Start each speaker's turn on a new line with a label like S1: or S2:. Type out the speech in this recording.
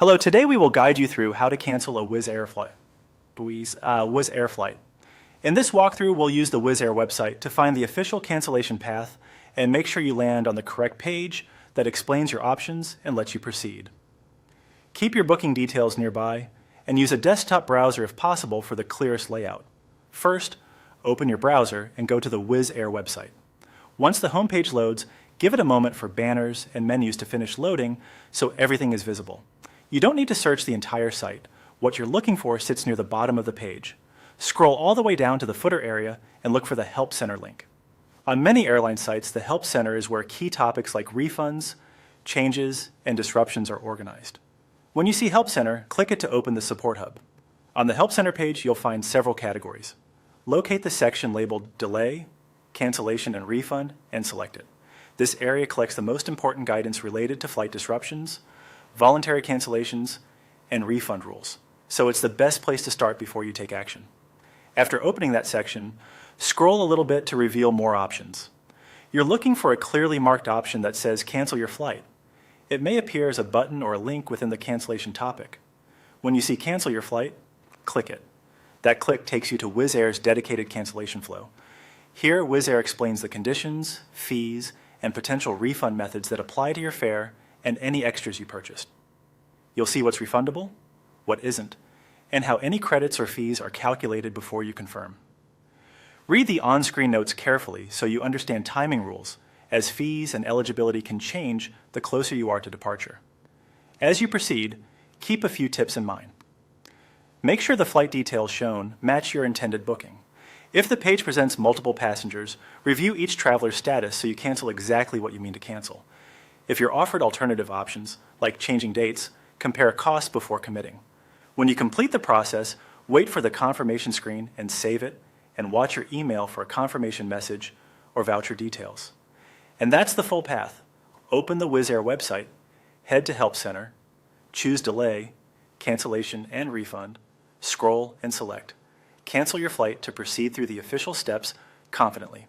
S1: Hello, today we will guide you through how to cancel a Wizz Air flight. In this walkthrough, we'll use the Wizz Air website to find the official cancellation path and make sure you land on the correct page that explains your options and lets you proceed. Keep your booking details nearby and use a desktop browser if possible for the clearest layout. First, open your browser and go to the Wizz Air website. Once the homepage loads, give it a moment for banners and menus to finish loading so everything is visible. You don't need to search the entire site. What you're looking for sits near the bottom of the page. Scroll all the way down to the footer area and look for the Help Center link. On many airline sites, the Help Center is where key topics like refunds, changes, and disruptions are organized. When you see Help Center, click it to open the Support Hub. On the Help Center page, you'll find several categories. Locate the section labeled Delay, Cancellation, and Refund, and select it. This area collects the most important guidance related to flight disruptions, voluntary cancellations, and refund rules. So it's the best place to start before you take action. After opening that section, scroll a little bit to reveal more options. You're looking for a clearly marked option that says cancel your flight. It may appear as a button or a link within the cancellation topic. When you see cancel your flight, click it. That click takes you to Wizz Air's dedicated cancellation flow. Here, Wizz Air explains the conditions, fees, and potential refund methods that apply to your fare and any extras you purchased. You'll see what's refundable, what isn't, and how any credits or fees are calculated before you confirm. Read the on-screen notes carefully so you understand timing rules, as fees and eligibility can change the closer you are to departure. As you proceed, keep a few tips in mind. Make sure the flight details shown match your intended booking. If the page presents multiple passengers, review each traveler's status so you cancel exactly what you mean to cancel. If you're offered alternative options, like changing dates, compare costs before committing. When you complete the process, wait for the confirmation screen and save it, and watch your email for a confirmation message or voucher details. And that's the full path. Open the Wizz Air website, head to Help Center, choose Delay, Cancellation, and Refund, scroll and select. Cancel your flight to proceed through the official steps confidently.